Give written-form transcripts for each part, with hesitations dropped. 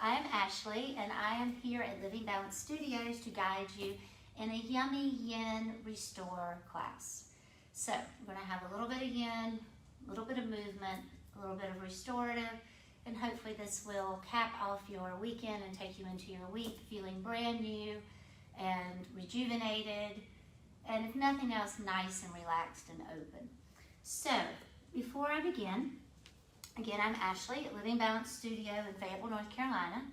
I am Ashley, and I am here at Living Balance Studios to guide you in a yummy yin restore class. So we're going to have a little bit of yin, a little bit of movement, a little bit of restorative, and hopefully this will cap off your weekend and take you into your week feeling brand new and rejuvenated, and if nothing else, nice and relaxed and open. So before I begin, again, I'm Ashley at Living Balance Studio in Fayetteville, North Carolina.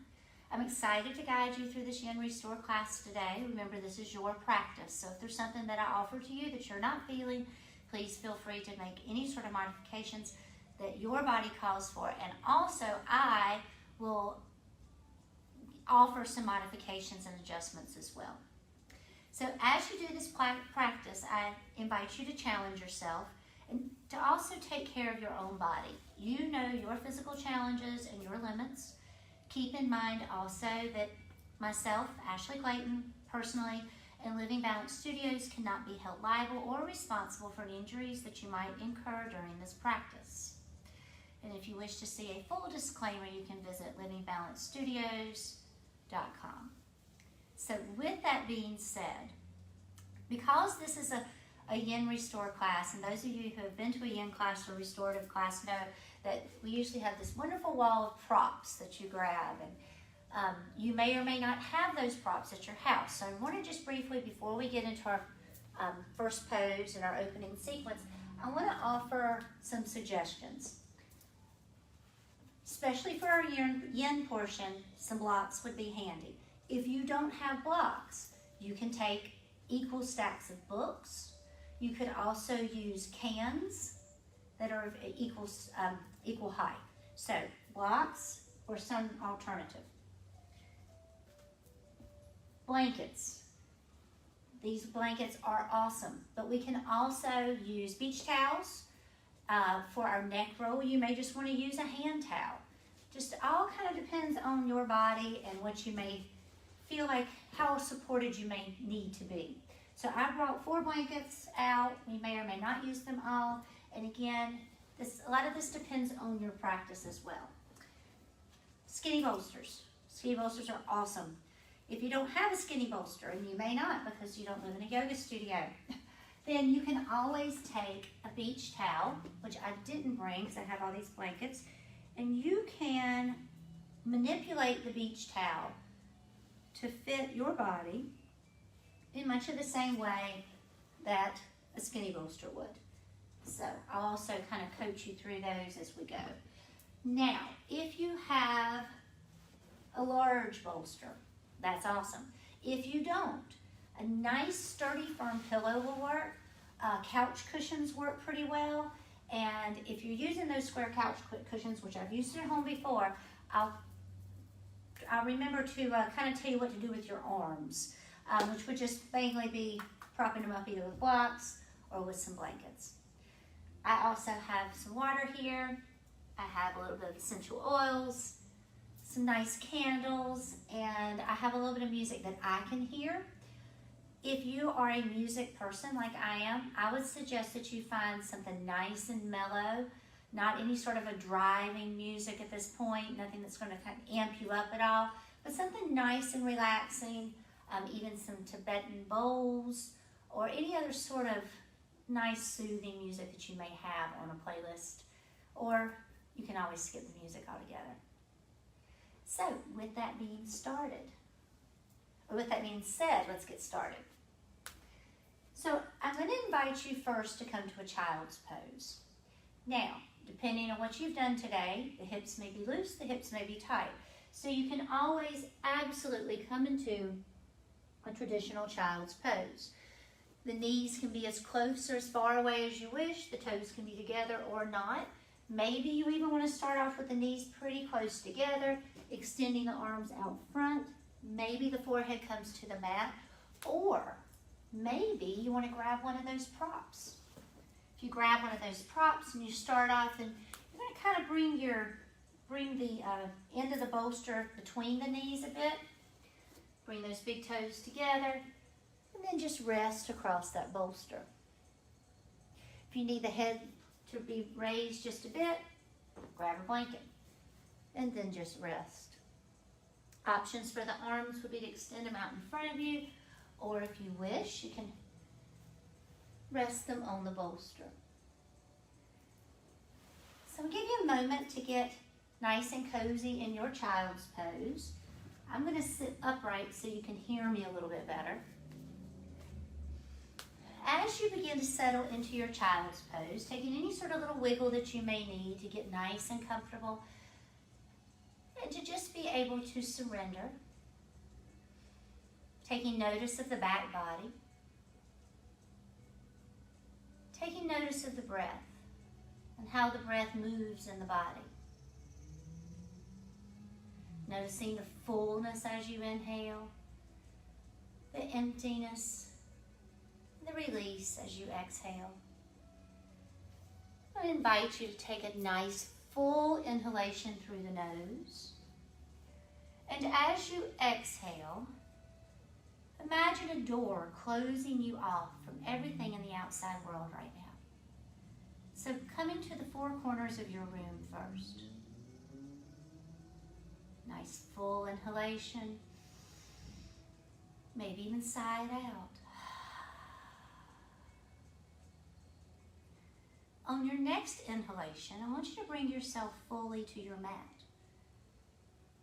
I'm excited to guide you through this Yin Restore class today. Remember, this is your practice, so if there's something that I offer to you that you're not feeling, please feel free to make any sort of modifications that your body calls for. And also, I will offer some modifications and adjustments as well. So as you do this practice, I invite you to challenge yourself and to also take care of your own body. You know your physical challenges and your limits. Keep in mind also that myself, Ashley Clayton, personally, and Living Balance Studios cannot be held liable or responsible for injuries that you might incur during this practice. And if you wish to see a full disclaimer, you can visit livingbalancestudios.com. So with that being said, because this is a Yin Restore class, and those of you who have been to a Yin class or restorative class know that we usually have this wonderful wall of props that you grab, and you may or may not have those props at your house. So I want to just briefly, before we get into our first pose and our opening sequence, I want to offer some suggestions. Especially for our yin portion, some blocks would be handy. If you don't have blocks, you can take equal stacks of books. You could also use cans that are of equal height. So blocks or some alternative. Blankets. These blankets are awesome, but we can also use beach towels for our neck roll. You may just want to use a hand towel. Just all kind of depends on your body and what you may feel like, how supported you may need to be. So I brought 4 blankets out. We may or may not use them all. And again, a lot of this depends on your practice as well. Skinny bolsters. Skinny bolsters are awesome. If you don't have a skinny bolster, and you may not because you don't live in a yoga studio, then you can always take a beach towel, which I didn't bring because I have all these blankets, and you can manipulate the beach towel to fit your body in much of the same way that a skinny bolster would. So I'll also kind of coach you through those as we go. Now, if you have a large bolster, that's awesome. If you don't, a nice sturdy firm pillow will work. Couch cushions work pretty well. And if you're using those square couch cushions, which I've used at home before, I'll remember to kind of tell you what to do with your arms, which would just mainly be propping them up either with blocks or with some blankets. I also have some water here. I have a little bit of essential oils, some nice candles, and I have a little bit of music that I can hear. If you are a music person like I am, I would suggest that you find something nice and mellow, not any sort of a driving music at this point, nothing that's going to kind of amp you up at all, but something nice and relaxing, even some Tibetan bowls or any other sort of nice soothing music that you may have on a playlist, or you can always skip the music altogether. So with that being said, let's get started. So I'm going to invite you first to come to a child's pose. Now, depending on what you've done today, the hips may be loose, the hips may be tight. So you can always absolutely come into a traditional child's pose. The knees can be as close or as far away as you wish. The toes can be together or not. Maybe you even want to start off with the knees pretty close together, extending the arms out front. Maybe the forehead comes to the mat, or maybe you want to grab one of those props. If you grab one of those props and you start off, and you're going to kind of bring the end of the bolster between the knees a bit. Bring those big toes together, and then just rest across that bolster. If you need the head to be raised just a bit, grab a blanket, and then just rest. Options for the arms would be to extend them out in front of you, or if you wish, you can rest them on the bolster. So I'll give you a moment to get nice and cozy in your child's pose. I'm going to sit upright so you can hear me a little bit better. As you begin to settle into your child's pose, taking any sort of little wiggle that you may need to get nice and comfortable, and to just be able to surrender, taking notice of the back body, taking notice of the breath and how the breath moves in the body. Noticing the fullness as you inhale, the emptiness, the release as you exhale. I invite you to take a nice full inhalation through the nose. And as you exhale, imagine a door closing you off from everything in the outside world right now. So coming to the four corners of your room first. Nice full inhalation, maybe even sigh it out. On your next inhalation, I want you to bring yourself fully to your mat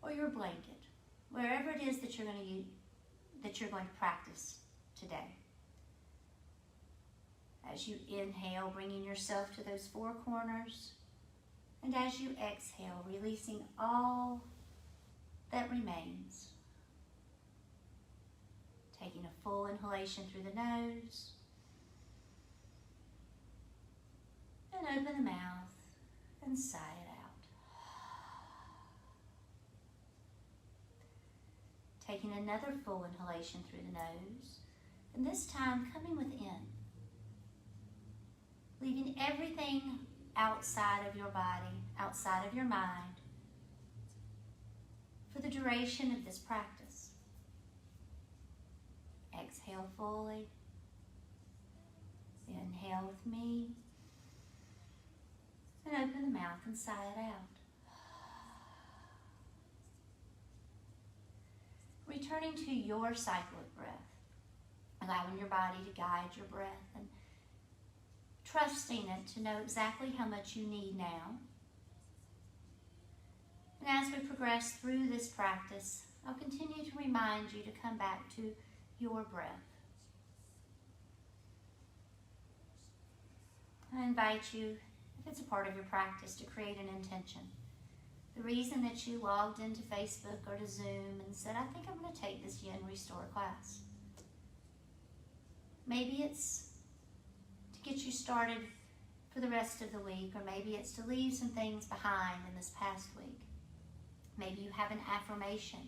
or your blanket, wherever it is that you're going to practice today. As you inhale, bringing yourself to those four corners, and as you exhale, releasing all that remains. Taking a full inhalation through the nose, and open the mouth and sigh it out. Taking another full inhalation through the nose, and this time coming within. Leaving everything outside of your body, outside of your mind, for the duration of this practice. Exhale fully. Inhale with me. And open the mouth and sigh it out. Returning to your cyclic breath, allowing your body to guide your breath and trusting it to know exactly how much you need now. And as we progress through this practice, I'll continue to remind you to come back to your breath. I invite you, if it's a part of your practice, to create an intention. The reason that you logged into Facebook or to Zoom and said, I think I'm going to take this Yin Restore class. Maybe it's to get you started for the rest of the week, or maybe it's to leave some things behind in this past week. Maybe you have an affirmation,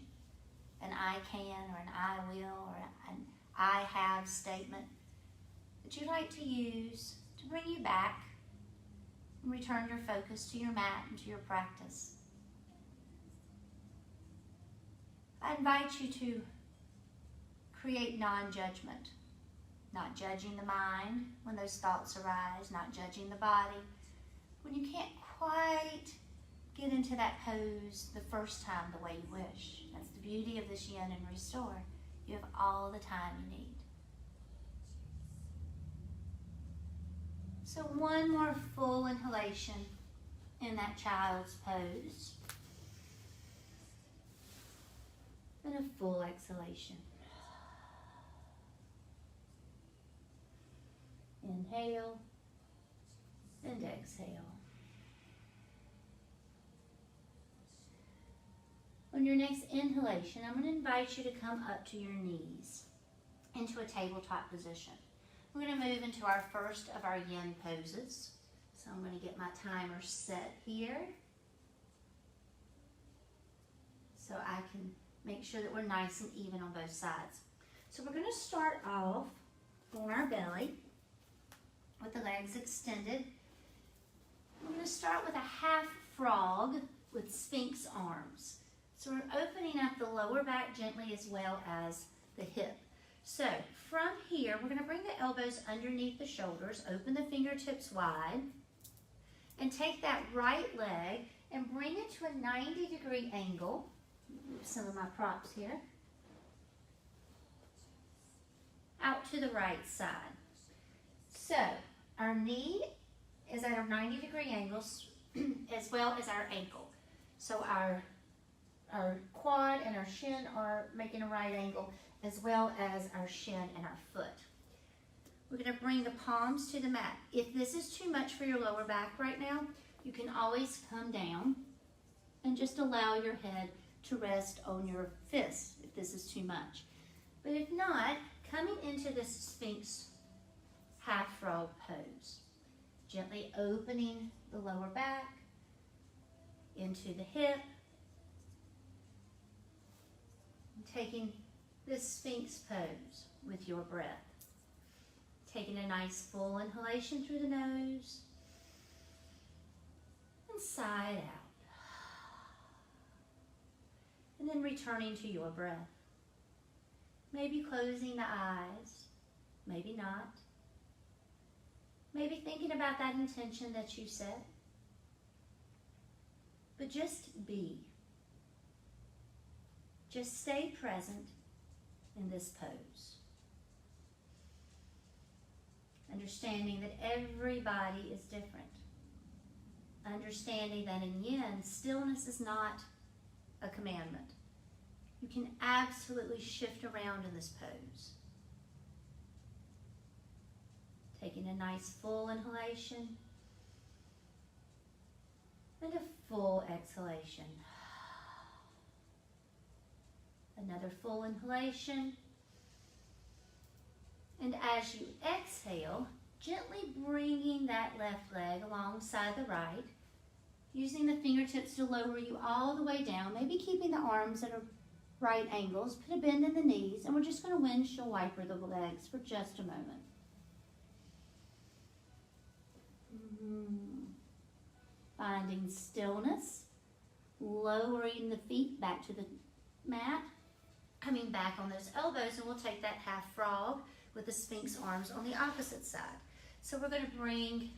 an I can or an I will or an I have statement that you'd like to use to bring you back and return your focus to your mat and to your practice. I invite you to create non-judgment, not judging the mind when those thoughts arise, not judging the body. When you can't quite get into that pose the first time the way you wish. That's the beauty of this Yin and Restore. You have all the time you need. So one more full inhalation in that child's pose. And a full exhalation. Inhale and exhale. On your next inhalation, I'm going to invite you to come up to your knees into a tabletop position. We're going to move into our first of our Yin poses. So I'm going to get my timer set here so I can make sure that we're nice and even on both sides. So we're going to start off on our belly with the legs extended. We're going to start with a half frog with Sphinx arms. So we're opening up the lower back gently as well as the hip. So from here, we're going to bring the elbows underneath the shoulders, open the fingertips wide, and take that right leg and bring it to a 90-degree angle. Move some of my props here. Out to the right side. So our knee is at our 90-degree angles as well as our ankle. So our quad and our shin are making a right angle as well as our shin and our foot. We're going to bring the palms to the mat. If this is too much for your lower back right now, you can always come down and just allow your head to rest on your fists if this is too much. But if not, coming into this Sphinx half frog pose, gently opening the lower back into the hip, and taking this Sphinx pose with your breath. Taking a nice full inhalation through the nose and sigh it out. And then returning to your breath. Maybe closing the eyes, maybe not. Maybe thinking about that intention that you set. But just be. Just stay present in this pose. Understanding that everybody is different. Understanding that in Yin, stillness is not a commandment. You can absolutely shift around in this pose. Taking a nice full inhalation and a full exhalation. Another full inhalation. And as you exhale, gently bringing that left leg alongside the right, using the fingertips to lower you all the way down, maybe keeping the arms at right angles, put a bend in the knees, and we're just going to windshield wiper the legs for just a moment. Finding stillness, lowering the feet back to the mat, coming back on those elbows, and we'll take that half frog with the Sphinx arms on the opposite side. So we're going to bring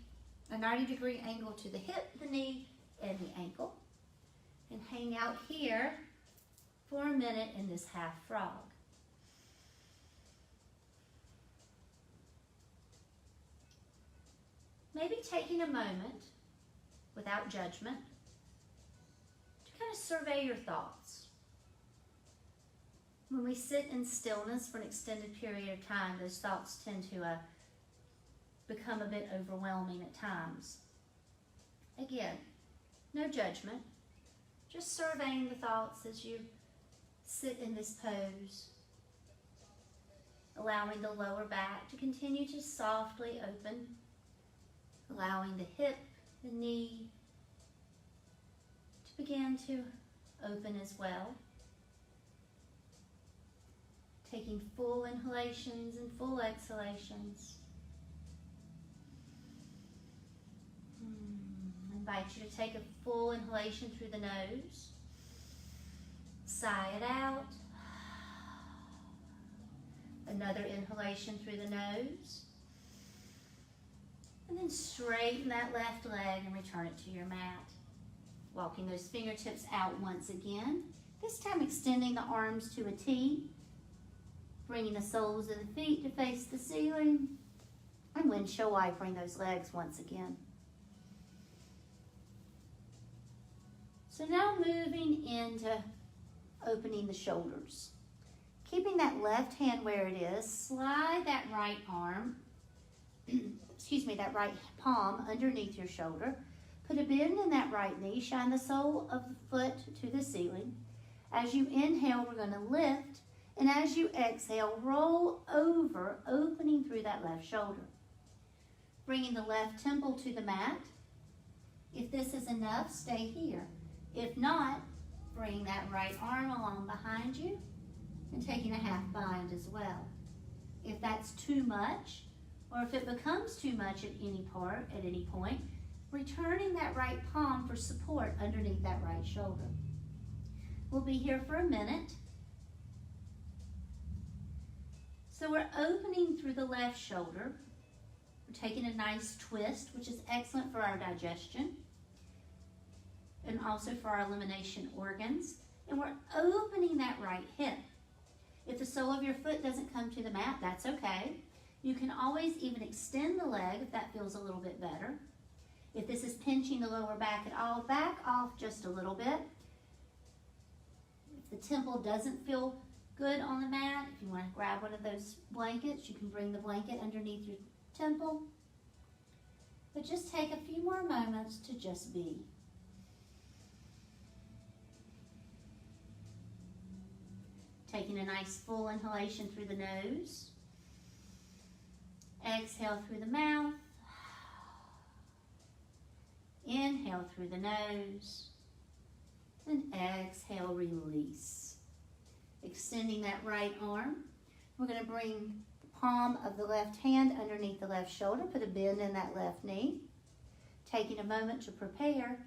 a 90-degree angle to the hip, the knee, and the ankle, and hang out here for a minute in this half frog. Maybe taking a moment without judgment to kind of survey your thoughts. When we sit in stillness for an extended period of time, those thoughts tend to become a bit overwhelming at times. Again, no judgment, just surveying the thoughts as you sit in this pose, allowing the lower back to continue to softly open, allowing the hip, the knee to begin to open as well. Taking full inhalations and full exhalations. I invite you to take a full inhalation through the nose. Sigh it out. Another inhalation through the nose. And then straighten that left leg and return it to your mat. Walking those fingertips out once again. This time extending the arms to a T. Bringing the soles of the feet to face the ceiling. And windshield wipering those legs once again. So now moving into opening the shoulders. Keeping that left hand where it is, slide that right arm, that right palm underneath your shoulder. Put a bend in that right knee, shine the sole of the foot to the ceiling. As you inhale, we're going to lift. And as you exhale, roll over, opening through that left shoulder. Bringing the left temple to the mat. If this is enough, stay here. If not, bring that right arm along behind you and taking a half bind as well. If that's too much, or if it becomes too much at any point, returning that right palm for support underneath that right shoulder. We'll be here for a minute. So we're opening through the left shoulder. We're taking a nice twist, which is excellent for our digestion and also for our elimination organs. And we're opening that right hip. If the sole of your foot doesn't come to the mat, that's okay. You can always even extend the leg if that feels a little bit better. If this is pinching the lower back at all, back off just a little bit. If the temple doesn't feel good on the mat, if you want to grab one of those blankets, you can bring the blanket underneath your temple. But just take a few more moments to just be. Taking a nice full inhalation through the nose. Exhale through the mouth. Inhale through the nose. And exhale, release. Extending that right arm. We're going to bring the palm of the left hand underneath the left shoulder. Put a bend in that left knee. Taking a moment to prepare.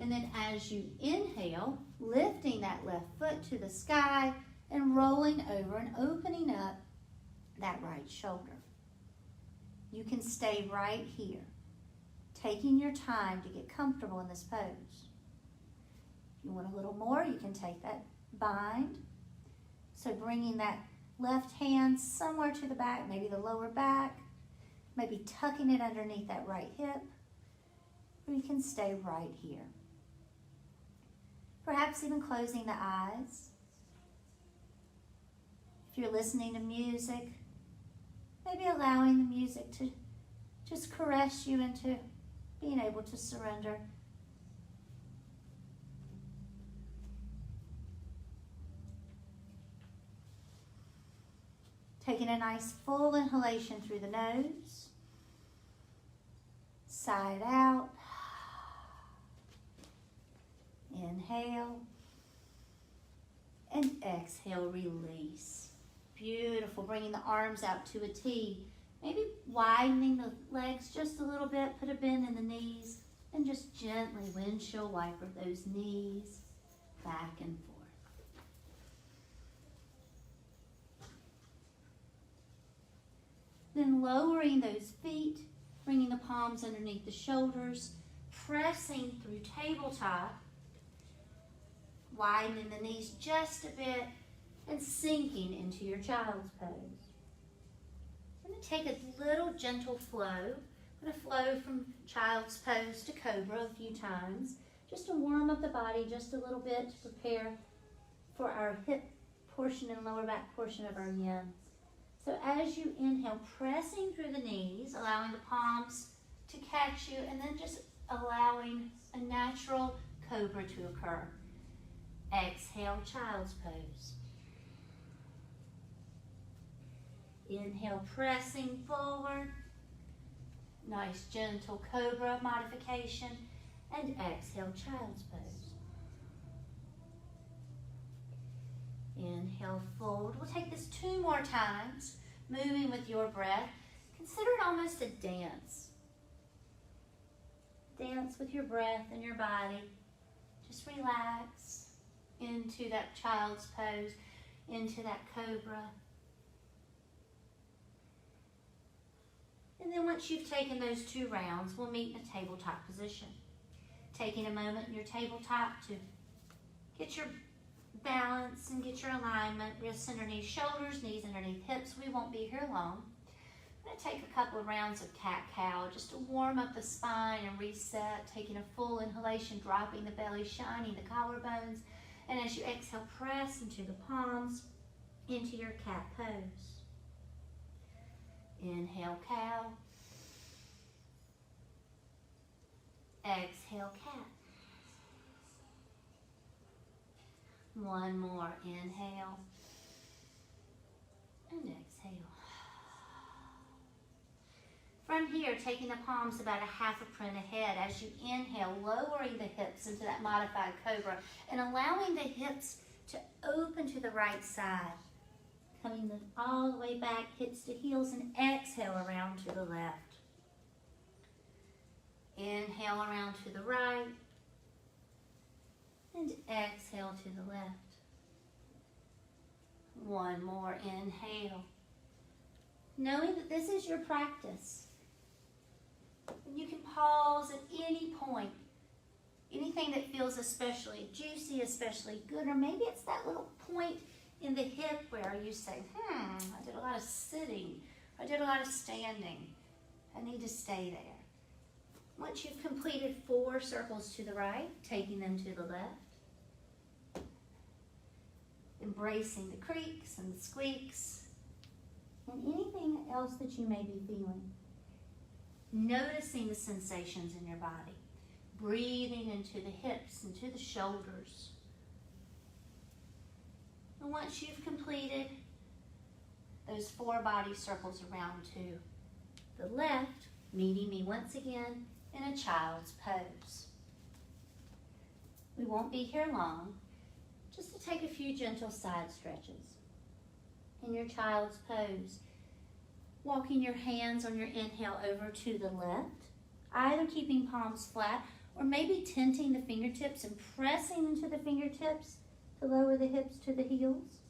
And then as you inhale, lifting that left foot to the sky and rolling over and opening up that right shoulder. You can stay right here, taking your time to get comfortable in this pose. If you want a little more, you can take that bind. So bringing that left hand somewhere to the back, maybe the lower back, maybe tucking it underneath that right hip, or you can stay right here. Perhaps even closing the eyes. If you're listening to music, maybe allowing the music to just caress you into being able to surrender. Taking a nice full inhalation through the nose, side out, inhale, and exhale, release. Beautiful, bringing the arms out to a T. Maybe widening the legs just a little bit, put a bend in the knees, and just gently windshield wiper those knees back and forth. Then lowering those feet, bringing the palms underneath the shoulders, pressing through tabletop, widening the knees just a bit, and sinking into your child's pose. I'm going to take a little gentle flow. I'm going to flow from child's pose to cobra a few times, just to warm up the body just a little bit to prepare for our hip portion and lower back portion of our yin. So as you inhale, pressing through the knees, allowing the palms to catch you, and then just allowing a natural cobra to occur. Exhale, child's pose. Inhale, pressing forward. Nice, gentle cobra modification. And exhale, child's pose. Inhale, fold. We'll take this 2 more times, moving with your breath. Consider it almost a dance. Dance with your breath and your body. Just relax into that child's pose, into that cobra. And then once you've taken those 2 rounds, we'll meet in a tabletop position. Taking a moment in your tabletop to get your balance and get your alignment, wrists underneath shoulders, knees underneath hips. We won't be here long. I'm going to take a couple of rounds of cat-cow just to warm up the spine and reset, taking a full inhalation, dropping the belly, shining the collarbones. And as you exhale, press into the palms, into your cat pose. Inhale, cow. Exhale, cat. One more. Inhale. And exhale. From here, taking the palms about a half a print ahead. As you inhale, lowering the hips into that modified cobra and allowing the hips to open to the right side. Coming all the way back, hips to heels, and exhale around to the left. Inhale around to the right. And exhale to the left. One more inhale. Knowing that this is your practice. And you can pause at any point Anything that feels especially juicy, especially good, or maybe it's that little point in the hip where you say, I did a lot of sitting, I did a lot of standing. I need to stay there. Once you've completed 4 circles to the right, taking them to the left, embracing the creaks and the squeaks, and anything else that you may be feeling. Noticing the sensations in your body. Breathing into the hips, into the shoulders. And once you've completed those 4 body circles around to the left, meeting me once again in a child's pose. We won't be here long, just to take a few gentle side stretches. In your child's pose, walking your hands on your inhale over to the left, either keeping palms flat or maybe tenting the fingertips and pressing into the fingertips to lower the hips to the heels.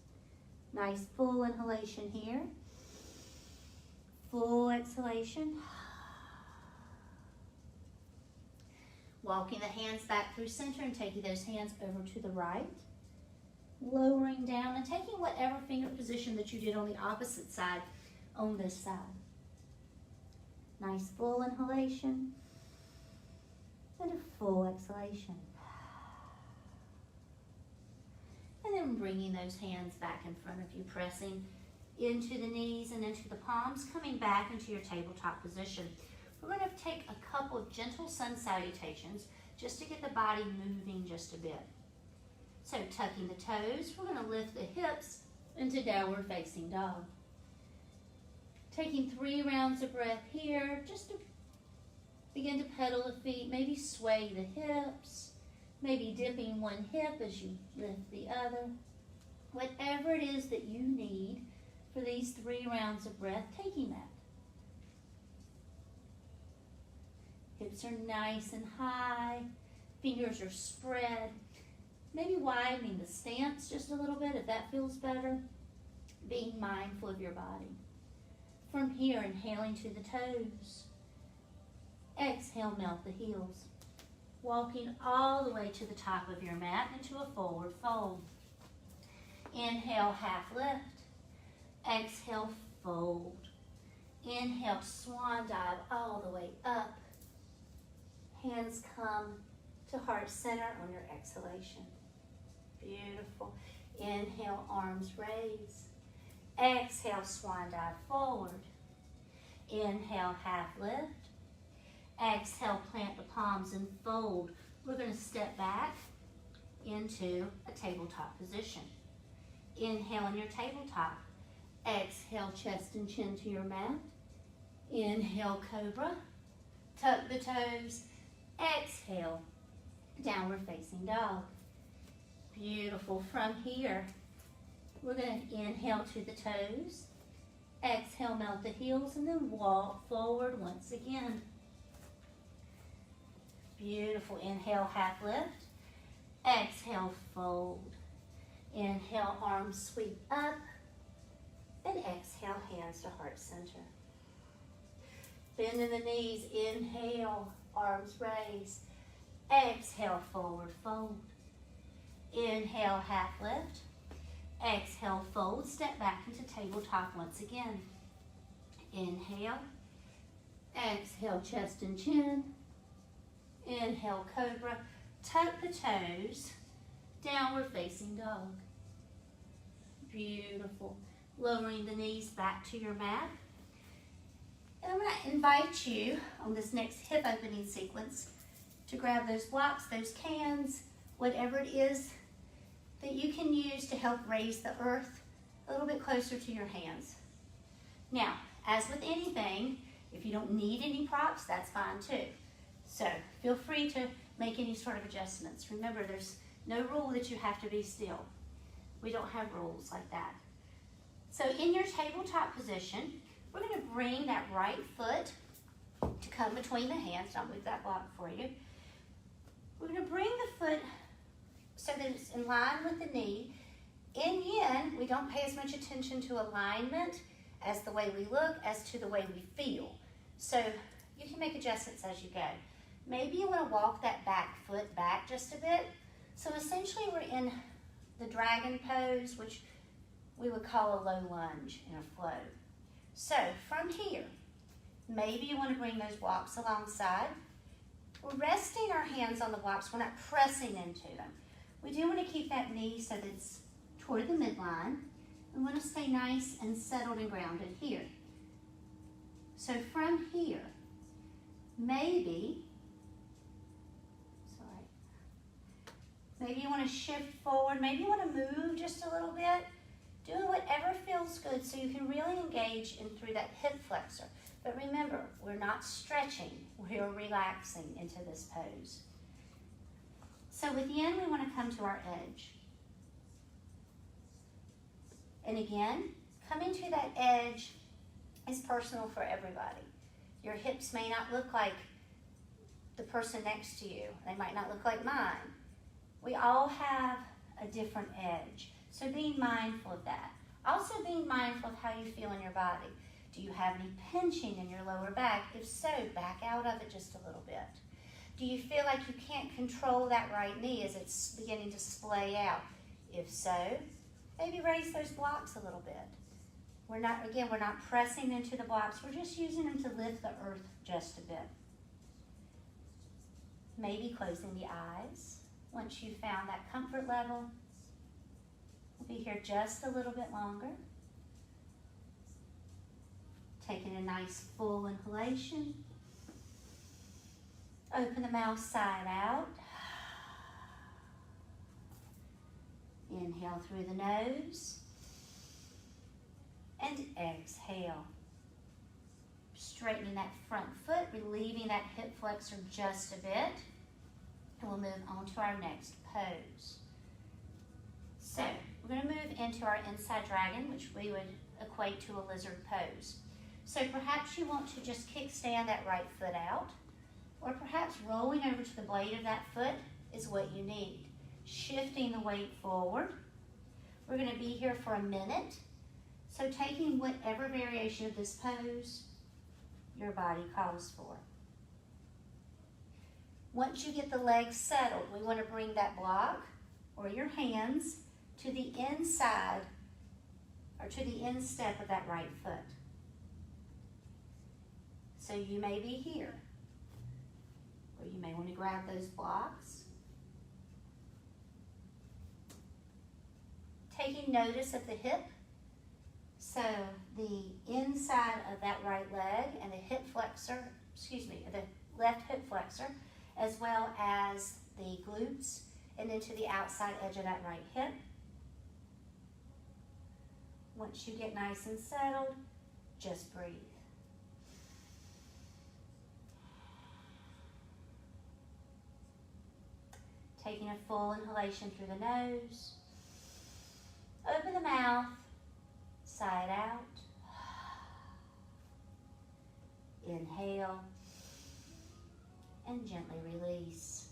Nice full inhalation here. Full exhalation. Walking the hands back through center and taking those hands over to the right. Lowering down and taking whatever finger position that you did on the opposite side on this side. Nice full inhalation. And a full exhalation. And then bringing those hands back in front of you, pressing into the knees and into the palms, coming back into your tabletop position. We're going to take a couple of gentle sun salutations just to get the body moving just a bit. So tucking the toes, we're going to lift the hips into downward facing dog. Taking 3 rounds of breath here, just to begin to pedal the feet, maybe sway the hips, maybe dipping one hip as you lift the other. Whatever it is that you need for these 3 rounds of breath, taking that. Hips are nice and high, fingers are spread. Maybe widening the stance just a little bit if that feels better. Being mindful of your body. From here, inhaling to the toes. Exhale, melt the heels. Walking all the way to the top of your mat into a forward fold. Inhale, half lift. Exhale, fold. Inhale, swan dive all the way up. Hands come to heart center on your exhalation. Beautiful. Inhale, arms raise. Exhale, swan dive forward. Inhale, half lift. Exhale, plant the palms and fold. We're going to step back into a tabletop position. Inhale in your tabletop. Exhale, chest and chin to your mat. Inhale, cobra. Tuck the toes. Exhale, downward facing dog. Beautiful. From here, we're going to inhale to the toes. Exhale, melt the heels, and then walk forward once again. Beautiful. Inhale, half lift. Exhale, fold. Inhale, arms sweep up. And exhale, hands to heart center. Bend in the knees. Inhale, arms raise. Exhale, forward fold. Inhale, half lift. Exhale, fold. Step back into tabletop once again. Inhale. Exhale, chest and chin. Inhale, cobra. Tuck the toes. Downward facing dog. Beautiful. Lowering the knees back to your mat. And I'm going to invite you on this next hip opening sequence to grab those blocks, those cans, whatever it is that you can use to help raise the earth a little bit closer to your hands. Now, as with anything, if you don't need any props, that's fine too. So feel free to make any sort of adjustments. Remember, there's no rule that you have to be still. We don't have rules like that. So in your tabletop position, we're going to bring that right foot to come between the hands. I'll move that block for you. We're going to bring the foot so that it's in line with the knee. In yin, we don't pay as much attention to alignment as the way we look, as to the way we feel. So you can make adjustments as you go. Maybe you want to walk that back foot back just a bit. So essentially we're in the dragon pose, which we would call a low lunge in a flow. So from here, maybe you want to bring those blocks alongside. We're resting our hands on the blocks. We're not pressing into them. We do want to keep that knee so that it's toward the midline. We want to stay nice and settled and grounded here. So from here, maybe you want to shift forward. Maybe you want to move just a little bit. Doing whatever feels good so you can really engage in through that hip flexor. But remember, we're not stretching. We're relaxing into this pose. So with yin, we want to come to our edge. And again, coming to that edge is personal for everybody. Your hips may not look like the person next to you. They might not look like mine. We all have a different edge. So being mindful of that. Also being mindful of how you feel in your body. Do you have any pinching in your lower back? If so, back out of it just a little bit. Do you feel like you can't control that right knee as it's beginning to splay out? If so, maybe raise those blocks a little bit. We're not pressing into the blocks. We're just using them to lift the earth just a bit. Maybe closing the eyes. Once you've found that comfort level, we'll be here just a little bit longer. Taking a nice full inhalation. Open the mouth side out. Inhale through the nose. And exhale. Straightening that front foot, relieving that hip flexor just a bit. And we'll move on to our next pose. So, we're going to move into our inside dragon, which we would equate to a lizard pose. So perhaps you want to just kickstand that right foot out, or perhaps rolling over to the blade of that foot is what you need. Shifting the weight forward. We're going to be here for a minute. So taking whatever variation of this pose your body calls for. Once you get the legs settled, we want to bring that block or your hands to the inside or to the instep of that right foot. So you may be here, or you may want to grab those blocks. Taking notice of the hip, so the inside of that right leg and the hip flexor, the left hip flexor, as well as the glutes and into the outside edge of that right hip. Once you get nice and settled, just breathe. Taking a full inhalation through the nose. Open the mouth, side out. Inhale. And gently release.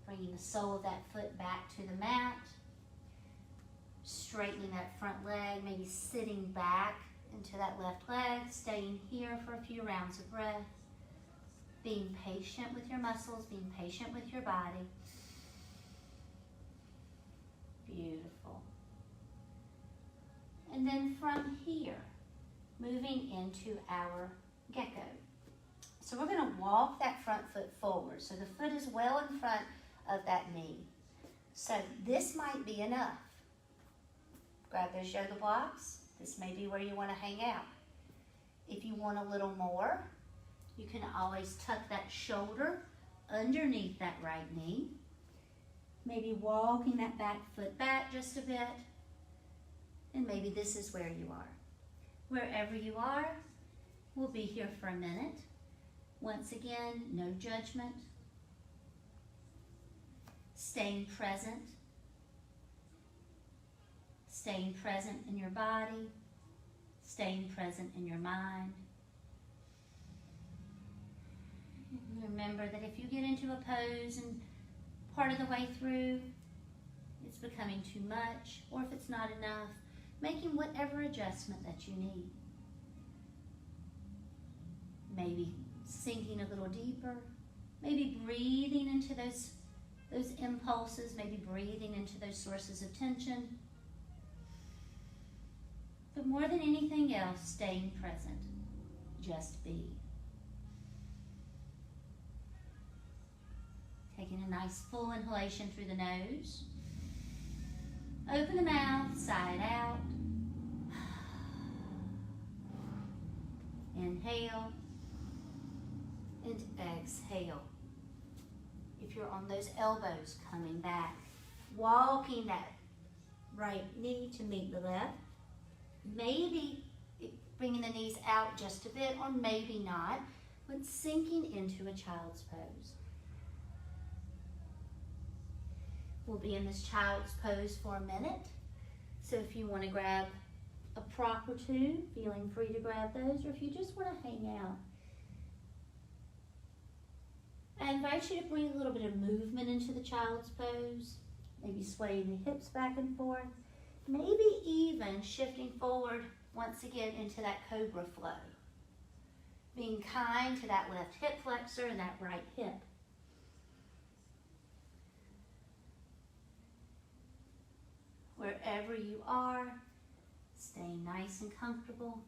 Bringing the sole of that foot back to the mat. Straightening that front leg, maybe sitting back into that left leg. Staying here for a few rounds of breath. Being patient with your muscles, being patient with your body. Beautiful. And then from here, moving into our gecko. So we're going to walk that front foot forward. So the foot is well in front of that knee. So this might be enough. Grab those yoga blocks. This may be where you want to hang out. If you want a little more, you can always tuck that shoulder underneath that right knee. Maybe walking that back foot back just a bit. And maybe this is where you are. Wherever you are, we'll be here for a minute. Once again, no judgment. Staying present. Staying present in your body. Staying present in your mind. Remember that if you get into a pose and part of the way through it's becoming too much, or if it's not enough, making whatever adjustment that you need. Maybe sinking a little deeper, Maybe breathing into those impulses, maybe breathing into those sources of tension. But more than anything else, staying present. Just be. Taking a nice full inhalation through the nose. Open the mouth, sigh it out. Inhale and exhale. If you're on those elbows, coming back, walking that right knee to meet the left. Maybe bringing the knees out just a bit, or maybe not, but sinking into a child's pose. We'll be in this child's pose for a minute. So if you want to grab a prop or two, feeling free to grab those, or if you just want to hang out. I invite you to bring a little bit of movement into the child's pose, maybe swaying the hips back and forth, maybe even shifting forward once again into that cobra flow. Being kind to that left hip flexor and that right hip. Wherever you are, staying nice and comfortable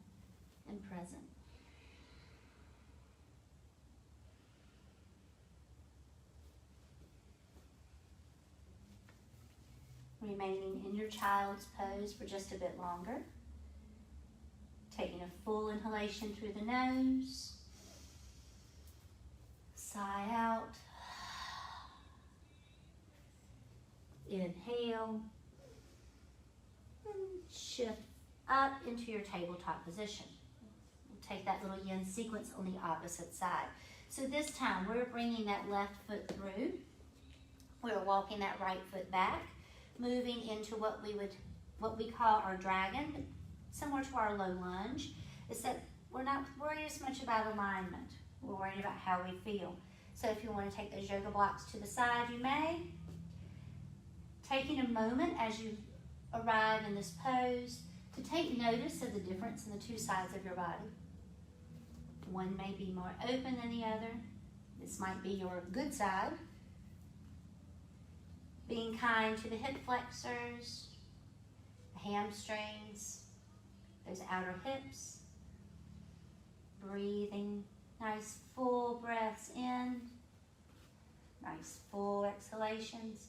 and present. Remaining in your child's pose for just a bit longer. Taking a full inhalation through the nose. Sigh out. Inhale. And shift up into your tabletop position. We'll take that little yin sequence on the opposite side. So this time we're bringing that left foot through. We're walking that right foot back. Moving into what we call our dragon, similar to our low lunge, is that we're not worried as much about alignment. We're worried about how we feel. So if you want to take those yoga blocks to the side, you may. Taking a moment as you arrive in this pose to take notice of the difference in the two sides of your body. One may be more open than the other. This might be your good side. Being kind to the hip flexors, the hamstrings, those outer hips. Breathing, nice full breaths in, nice full exhalations.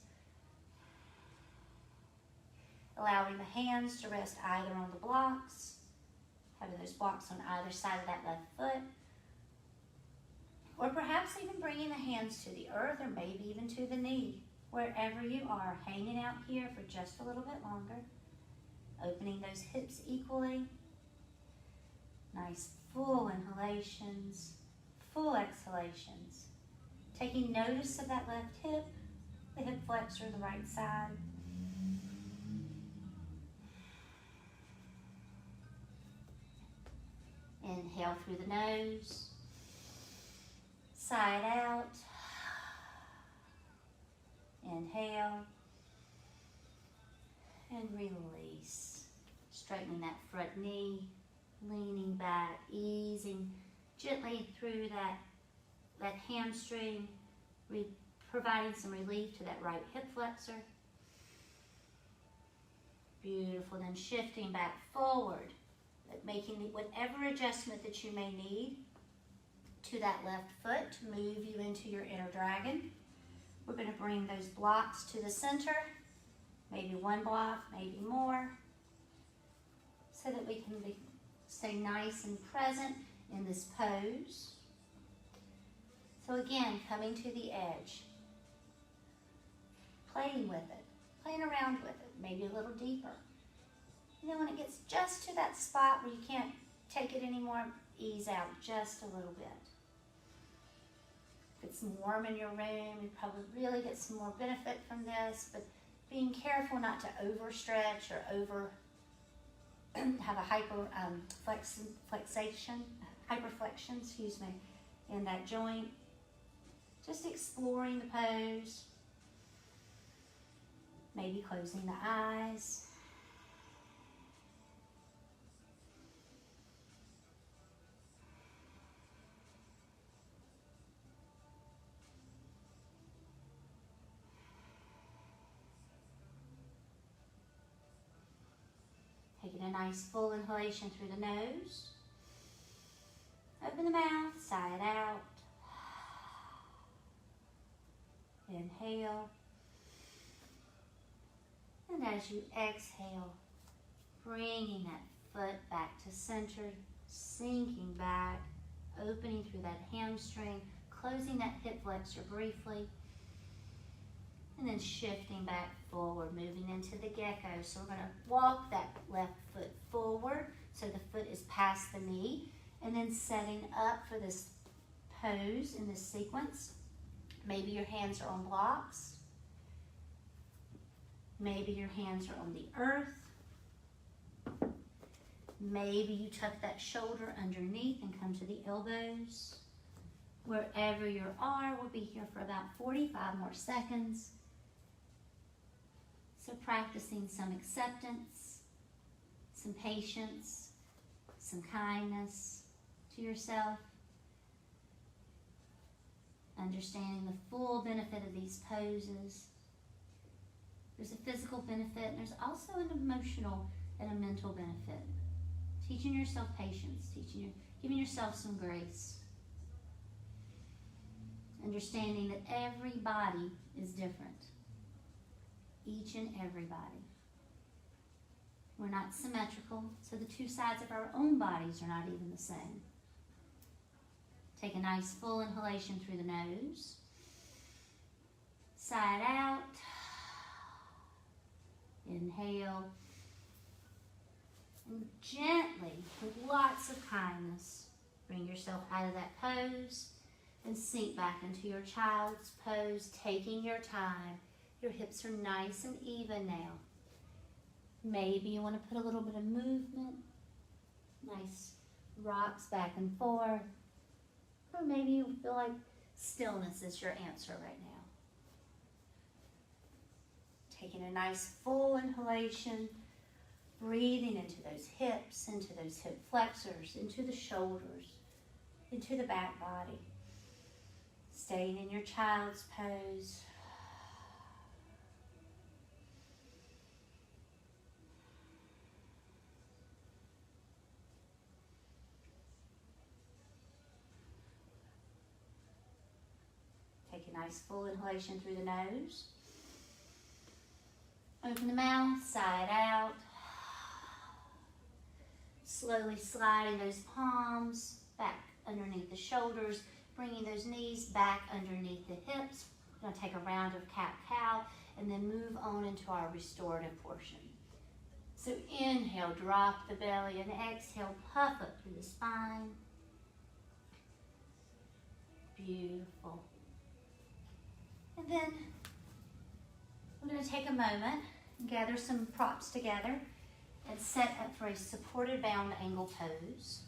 Allowing the hands to rest either on the blocks, having those blocks on either side of that left foot, or perhaps even bringing the hands to the earth or maybe even to the knee. Wherever you are, hanging out here for just a little bit longer. Opening those hips equally. Nice full inhalations, full exhalations. Taking notice of that left hip, the hip flexor, the right side. Inhale through the nose. Sigh it out. Inhale and release. Straightening that front knee, leaning back, easing gently through that hamstring, providing some relief to that right hip flexor. Beautiful. Then shifting back forward, making whatever adjustment that you may need to that left foot to move you into your inner dragon. We're going to bring those blocks to the center, maybe one block, maybe more, so that we can stay nice and present in this pose. So again, coming to the edge, playing with it, playing around with it, maybe a little deeper. And then when it gets just to that spot where you can't take it anymore, ease out just a little bit. If it's warm in your room, you probably really get some more benefit from this, but being careful not to overstretch or have a hyperflexion, in that joint. Just exploring the pose, maybe closing the eyes. nice full inhalation through the nose. Open the mouth, sigh it out. Inhale. And as you exhale, bringing that foot back to center, sinking back, opening through that hamstring, closing that hip flexor briefly, and then shifting back forward, moving into the gecko. So we're going to walk that left foot forward so the foot is past the knee, and then setting up for this pose in this sequence. Maybe your hands are on blocks. Maybe your hands are on the earth. Maybe you tuck that shoulder underneath and come to the elbows. Wherever you are, we'll be here for about 45 more seconds. So practicing some acceptance, some patience, some kindness to yourself. Understanding the full benefit of these poses. There's a physical benefit, and there's also an emotional and a mental benefit. Teaching yourself patience, giving yourself some grace. Understanding that every body is different. Each and every body. We're not symmetrical, so the two sides of our own bodies are not even the same. Take a nice full inhalation through the nose. Sigh it out. Inhale. And gently, with lots of kindness, bring yourself out of that pose and sink back into your child's pose, taking your time. Your hips are nice and even now. Maybe you want to put a little bit of movement. Nice rocks back and forth. Or maybe you feel like stillness is your answer right now. Taking a nice full inhalation, breathing into those hips, into those hip flexors, into the shoulders, into the back body. Staying in your child's pose. Take a nice full inhalation through the nose. Open the mouth, sigh it out. Slowly sliding those palms back underneath the shoulders, bringing those knees back underneath the hips. We're going to take a round of cat-cow and then move on into our restorative portion. So inhale, drop the belly, and exhale, puff up through the spine. Beautiful. And then we're going to take a moment and gather some props together and set up for a supported bound angle pose.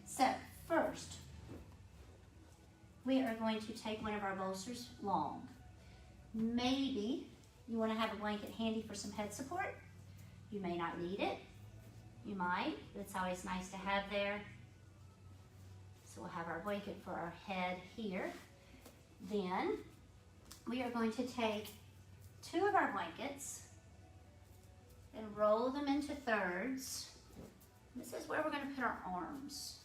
So first, we are going to take one of our bolsters long. Maybe you want to have a blanket handy for some head support. You may not need it. You might, but it's always nice to have there. So we'll have our blanket for our head here. Then we are going to take two of our blankets and roll them into thirds. This is where we're going to put our arms.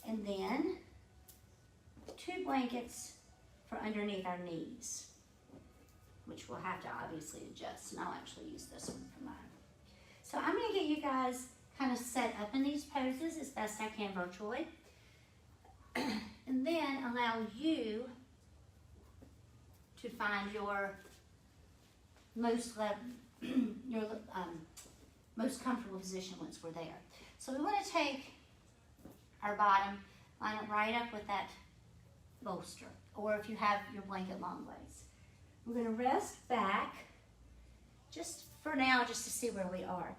And then two blankets for underneath our knees, which we'll have to obviously adjust, and I'll actually use this one for mine. So I'm going to get you guys kind of set up in these poses as best I can virtually, and then allow you to find your most comfortable position once we're there. So we want to take our bottom, line it right up with that bolster, or if you have your blanket long ways. We're going to rest back just for now, just to see where we are.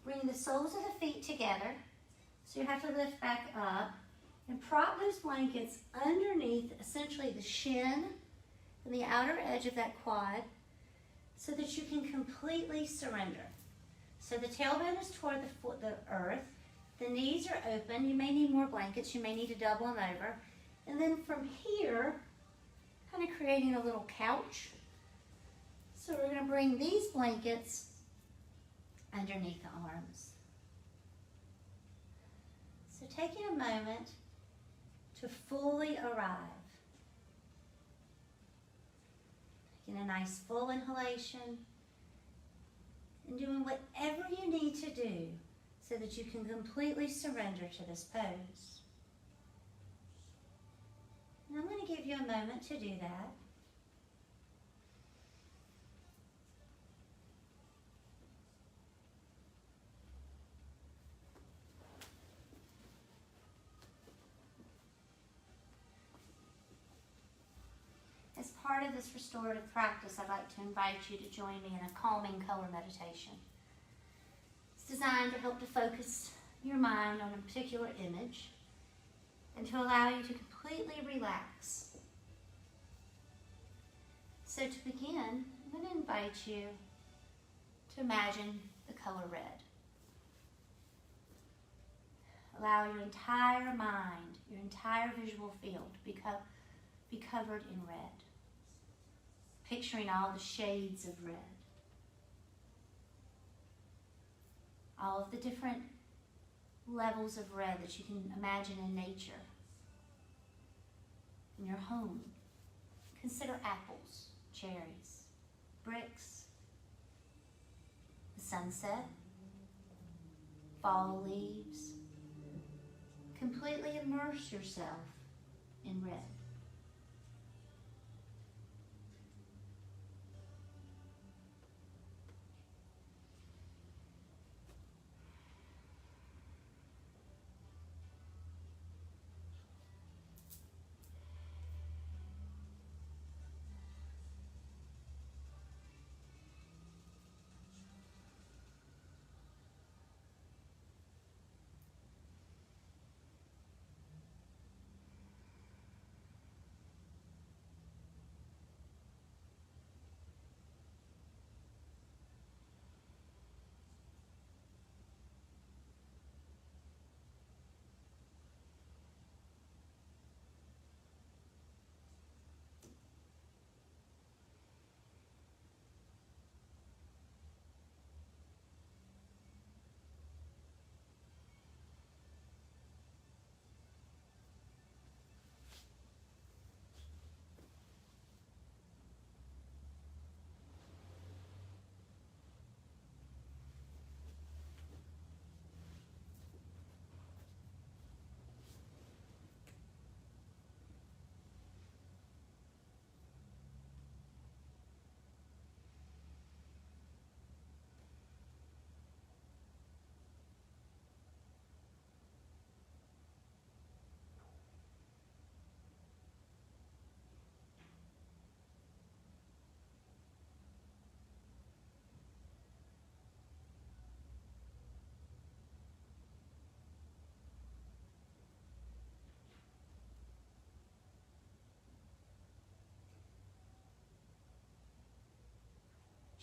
Bring the soles of the feet together, so you have to lift back up and prop those blankets underneath essentially the shin and the outer edge of that quad so that you can completely surrender. So the tailbone is toward the earth, the knees are open. You may need more blankets, you may need to double them over, And then from here, kind of creating a little couch. So we're going to bring these blankets underneath the arms. So taking a moment to fully arrive. Taking a nice full inhalation and doing whatever you need to do so that you can completely surrender to this pose. And I'm going to give you a moment to do that. As part of this restorative practice, I'd like to invite you to join me in a calming color meditation. It's designed to help to focus your mind on a particular image and to allow you to completely relax. So to begin, I'm going to invite you to imagine the color red. Allow your entire mind, your entire visual field to be covered in red. Picturing all the shades of red. All of the different levels of red that you can imagine in nature. In your home. Consider apples, cherries, bricks, the sunset, fall leaves. Completely immerse yourself in red.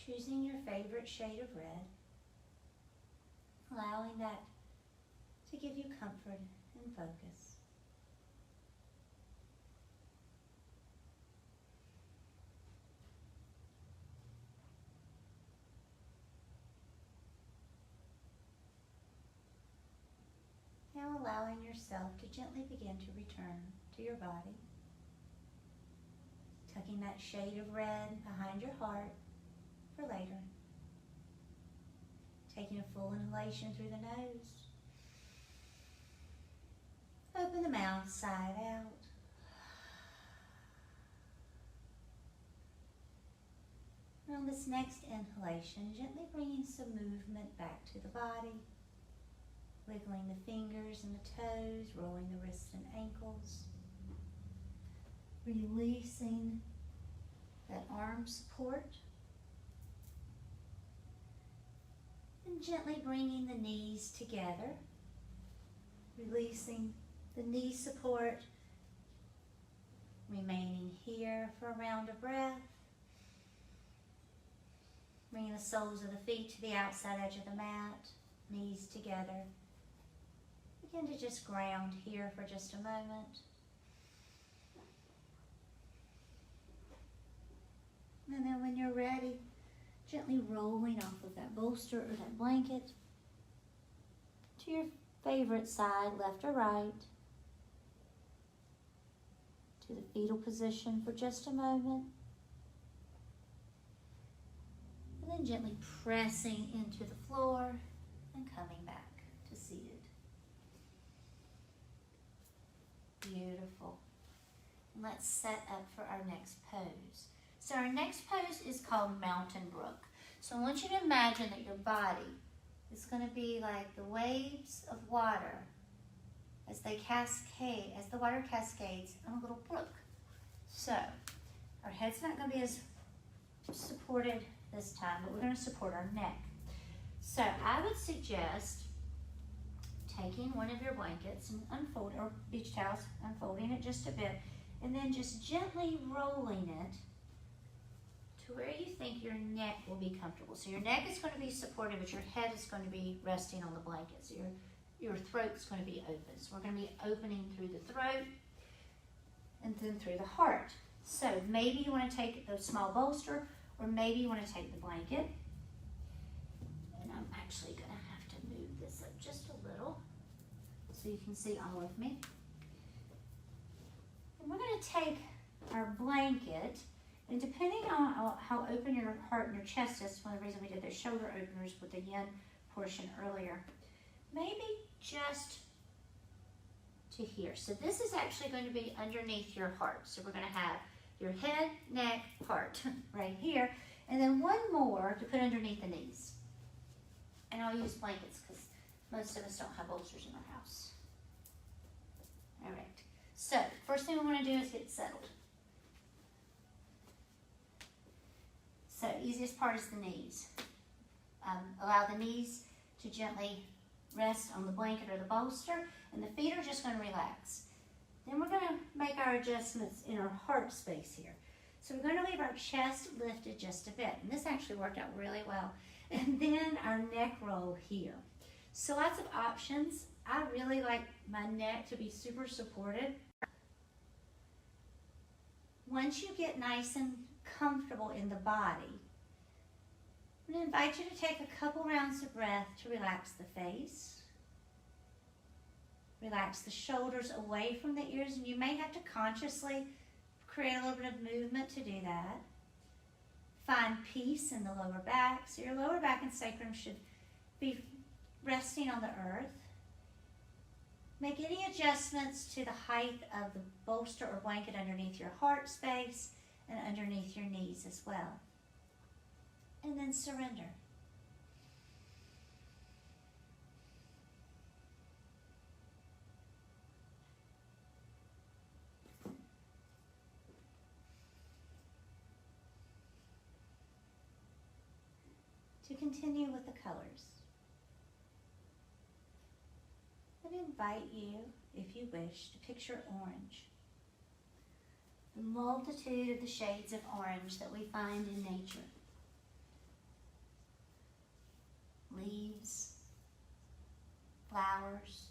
Choosing your favorite shade of red, allowing that to give you comfort and focus. Now allowing yourself to gently begin to return to your body, tucking that shade of red behind your heart for later. Taking a full inhalation through the nose. Open the mouth, side out. And on this next inhalation, gently bringing some movement back to the body. Wiggling the fingers and the toes, rolling the wrists and ankles. Releasing that arm support. And gently bringing the knees together. Releasing the knee support. Remaining here for a round of breath. Bringing the soles of the feet to the outside edge of the mat. Knees together. Begin to just ground here for just a moment. And then when you're ready, gently rolling off of that bolster or that blanket to your favorite side, left or right, to the fetal position for just a moment. And then gently pressing into the floor and coming back to seated. Beautiful. Let's set up for our next pose. So our next pose is called Mountain Brook. So I want you to imagine that your body is going to be like the waves of water as they cascade, as the water cascades on a little brook. So our head's not going to be as supported this time, but we're going to support our neck. So I would suggest taking one of your blankets and or beach towels, unfolding it just a bit, and then just gently rolling it to where you think your neck will be comfortable. So your neck is going to be supported, but your head is going to be resting on the blanket. So your throat's going to be open. So we're going to be opening through the throat and then through the heart. So maybe you want to take a small bolster, or maybe you want to take the blanket. And I'm actually going to have to move this up just a little so you can see all of me. And we're going to take our blanket, and depending on how open your heart and your chest is, one of the reasons we did those shoulder openers with the yin portion earlier, maybe just to here. So this is actually going to be underneath your heart. So we're going to have your head, neck, heart right here, and then one more to put underneath the knees. And I'll use blankets because most of us don't have bolsters in our house. All right. So first thing we want to do is get settled. So easiest part is the knees. Allow the knees to gently rest on the blanket or the bolster, and the feet are just going to relax. Then we're going to make our adjustments in our heart space here. So we're going to leave our chest lifted just a bit, and this actually worked out really well. And then our neck roll here. So lots of options. I really like my neck to be super supported. Once you get nice and comfortable in the body, I'm going to invite you to take a couple rounds of breath to relax the face. Relax the shoulders away from the ears, and you may have to consciously create a little bit of movement to do that. Find peace in the lower back. So your lower back and sacrum should be resting on the earth. Make any adjustments to the height of the bolster or blanket underneath your heart space and underneath your knees as well. And then surrender. To continue with the colors, I invite you, if you wish, to picture orange. The multitude of the shades of orange that we find in nature. Leaves, flowers,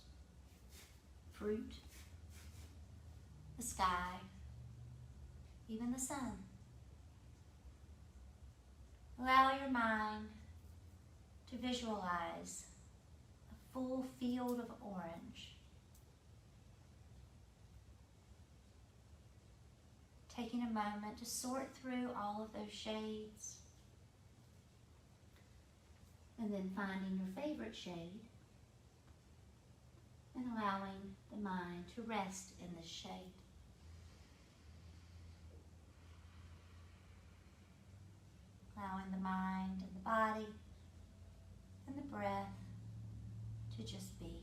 fruit, the sky, even the sun. Allow your mind to visualize a full field of orange. Taking a moment to sort through all of those shades, and then finding your favorite shade and allowing the mind to rest in this shade. Allowing the mind and the body and the breath to just be.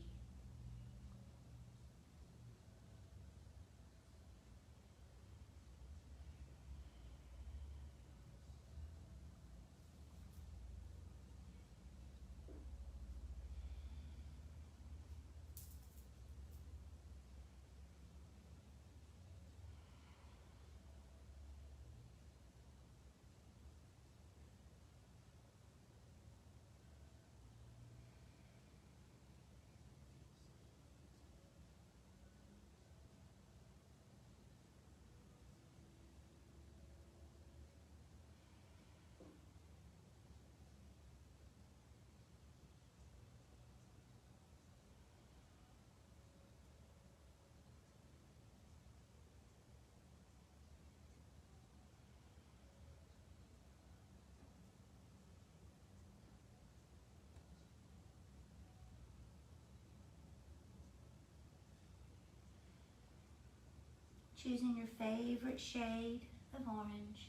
choosing your favorite shade of orange,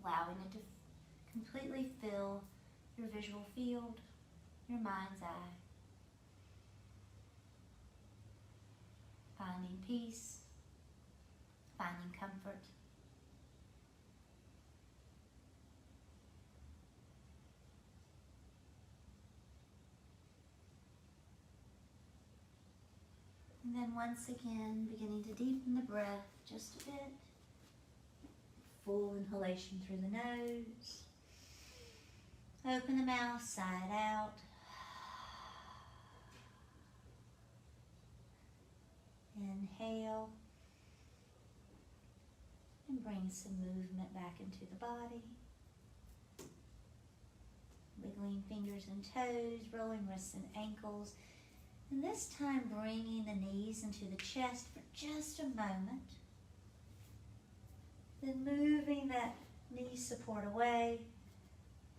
allowing it to completely fill your visual field, your mind's eye. Finding peace, finding comfort. And then once again, beginning to deepen the breath just a bit. Full inhalation through the nose. Open the mouth, side out. Inhale. And bring some movement back into the body. Wiggling fingers and toes, rolling wrists and ankles. And this time bringing the knees into the chest for just a moment. Then moving that knee support away.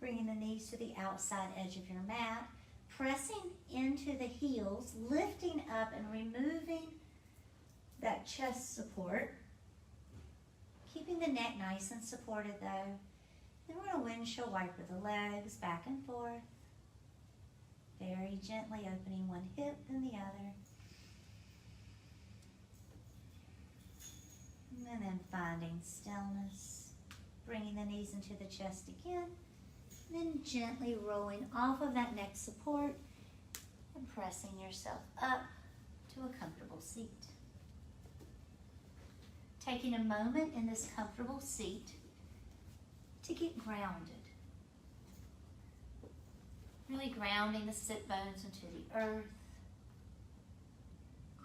Bringing the knees to the outside edge of your mat. Pressing into the heels, lifting up and removing that chest support. Keeping the neck nice and supported though. Then we're going to windshield wiper the legs back and forth. Very gently opening one hip and the other. And then finding stillness. Bringing the knees into the chest again. Then gently rolling off of that neck support and pressing yourself up to a comfortable seat. Taking a moment in this comfortable seat to get grounded. Really grounding the sit bones into the earth.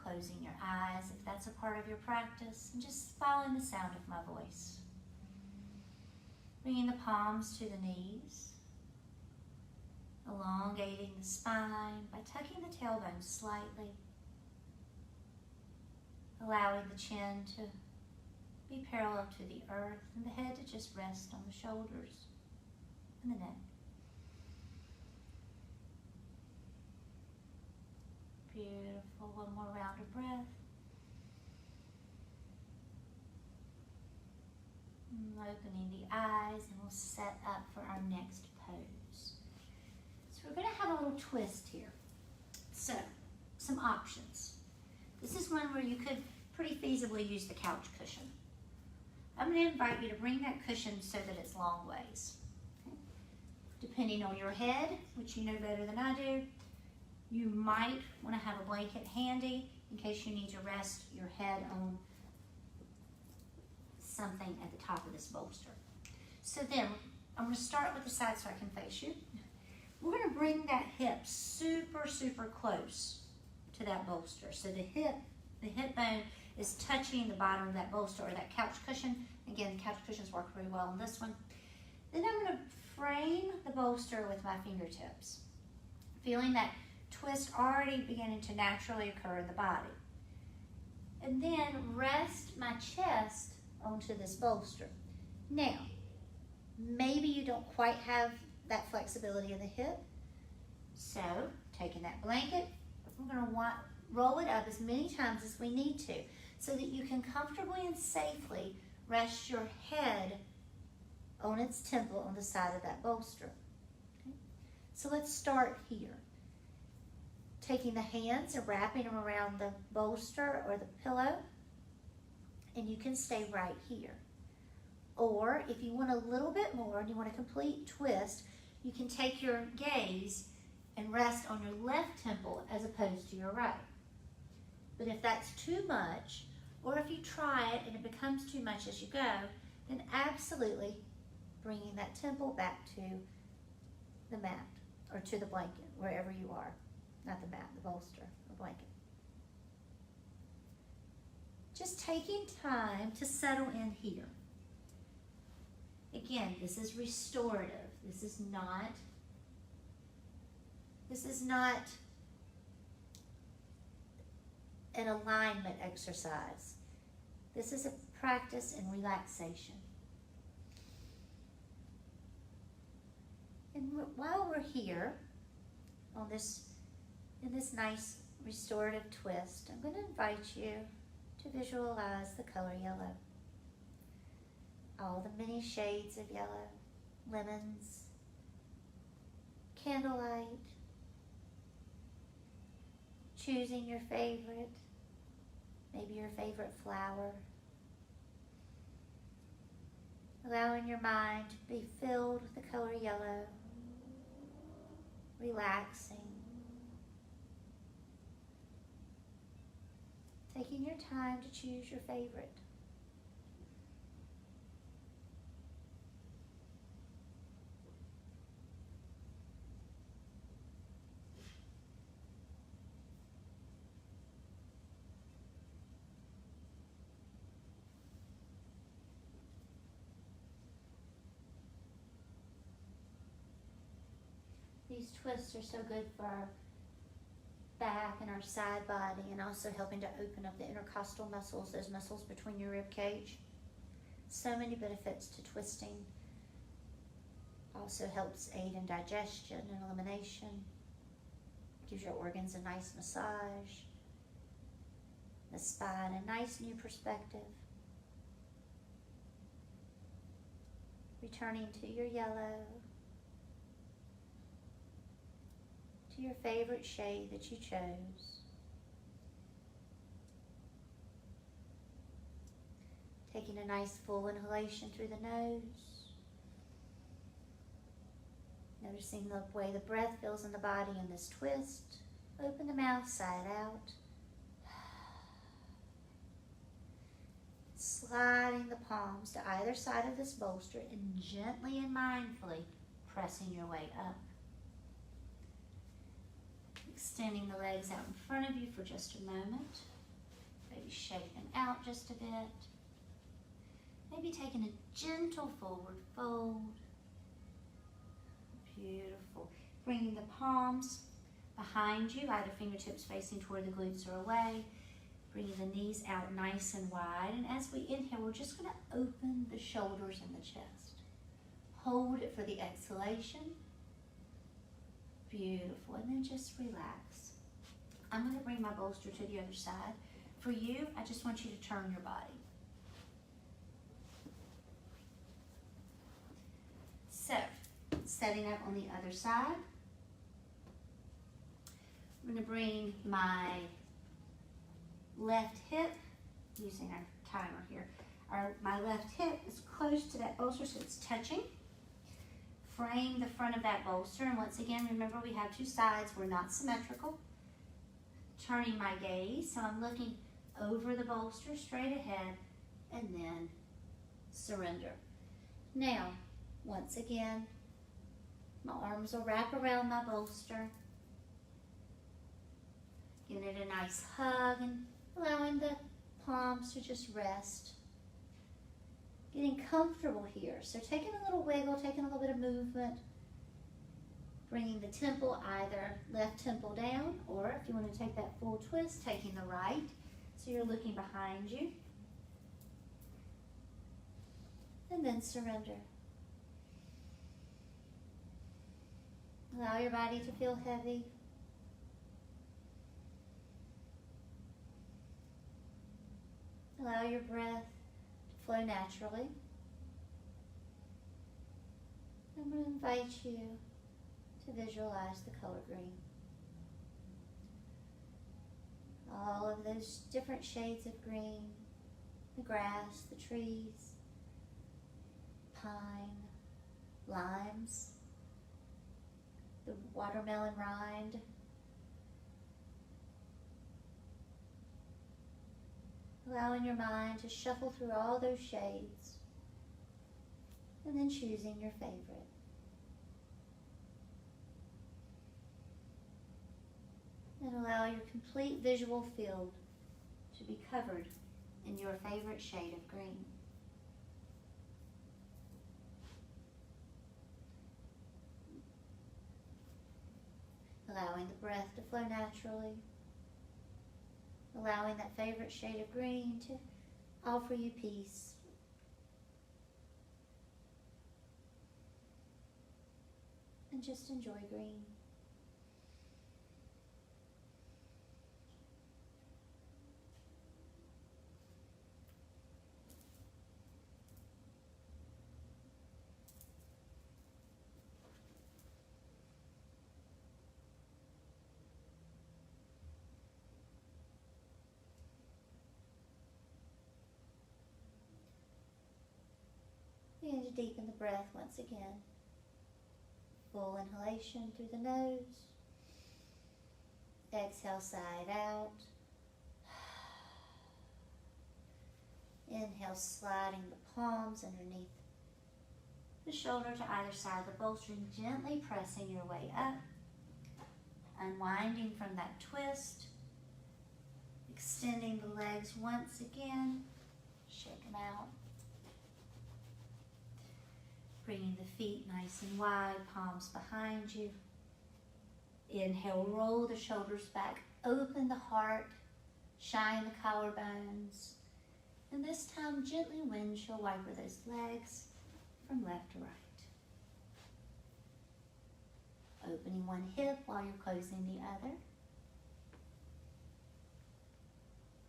Closing your eyes if that's a part of your practice, and just following the sound of my voice. Bringing the palms to the knees. Elongating the spine by tucking the tailbone slightly. Allowing the chin to be parallel to the earth and the head to just rest on the shoulders and the neck. Beautiful. One more round of breath. And opening the eyes, and we'll set up for our next pose. So we're going to have a little twist here. So, some options. This is one where you could pretty feasibly use the couch cushion. I'm going to invite you to bring that cushion so that it's long ways. Okay? Depending on your head, which you know better than I do, you might want to have a blanket handy in case you need to rest your head on something at the top of this bolster. So then, I'm going to start with the side so I can face you. We're going to bring that hip super, super close to that bolster. So the hip bone is touching the bottom of that bolster or that couch cushion. Again, couch cushions work really well on this one. Then I'm going to frame the bolster with my fingertips, feeling that twist already beginning to naturally occur in the body. And then rest my chest onto this bolster. Now, maybe you don't quite have that flexibility in the hip. So, taking that blanket, we're going to roll it up as many times as we need to so that you can comfortably and safely rest your head on its temple on the side of that bolster. Okay? So let's start here. Taking the hands and wrapping them around the bolster or the pillow, and you can stay right here. Or if you want a little bit more and you want a complete twist, you can take your gaze and rest on your left temple as opposed to your right. But if that's too much, or if you try it and it becomes too much as you go, then absolutely bringing that temple back to the mat or to the blanket, wherever you are. Not the mat, the bolster, the blanket. Just taking time to settle in here. Again, this is restorative. This is not an alignment exercise. This is a practice in relaxation. And while we're here in this nice restorative twist, I'm going to invite you to visualize the color yellow. All the many shades of yellow, lemons, candlelight, choosing your favorite, maybe your favorite flower. Allowing your mind to be filled with the color yellow, relaxing. Taking your time to choose your favorite. These twists are so good for our back and our side body, and also helping to open up the intercostal muscles, those muscles between your rib cage. So many benefits to twisting. Also helps aid in digestion and elimination. Gives your organs a nice massage. The spine a nice new perspective. Returning to your yellow. To your favorite shade that you chose. Taking a nice full inhalation through the nose. Noticing the way the breath feels in the body in this twist. Open the mouth side out. Sliding the palms to either side of this bolster and gently and mindfully pressing your way up. Extending the legs out in front of you for just a moment. Maybe shake them out just a bit. Maybe taking a gentle forward fold. Beautiful. Bringing the palms behind you, either fingertips facing toward the glutes or away. Bringing the knees out nice and wide. And as we inhale, we're just going to open the shoulders and the chest. Hold it for the exhalation. Beautiful. And then just relax. I'm going to bring my bolster to the other side. For you, I just want you to turn your body. So, setting up on the other side. I'm going to bring my left hip, using our timer here. My left hip is close to that bolster, so it's touching. Frame the front of that bolster, and once again, remember we have two sides, we're not symmetrical. Turning my gaze, so I'm looking over the bolster, straight ahead, and then surrender. Now, once again, my arms will wrap around my bolster, giving it a nice hug and allowing the palms to just rest. Getting comfortable here. So taking a little wiggle, taking a little bit of movement, bringing the temple, either left temple down, or if you want to take that full twist, taking the right. So you're looking behind you. And then surrender. Allow your body to feel heavy. Allow your breath to flow naturally. I'm going to invite you to visualize the color green. All of those different shades of green, the grass, the trees, pine, limes, the watermelon rind, allowing your mind to shuffle through all those shades and then choosing your favorite. And allow your complete visual field to be covered in your favorite shade of green. Allowing the breath to flow naturally. Allowing that favorite shade of green to offer you peace. And just enjoy green. to deepen the breath once again. Full inhalation through the nose. Exhale, side out. Inhale, sliding the palms underneath the shoulder to either side of the bolster and gently pressing your way up. Unwinding from that twist. Extending the legs once again. Shake them out. Bringing the feet nice and wide, palms behind you. Inhale, roll the shoulders back, open the heart, shine the collarbones. And this time, gently windshield wiper those legs from left to right. Opening one hip while you're closing the other.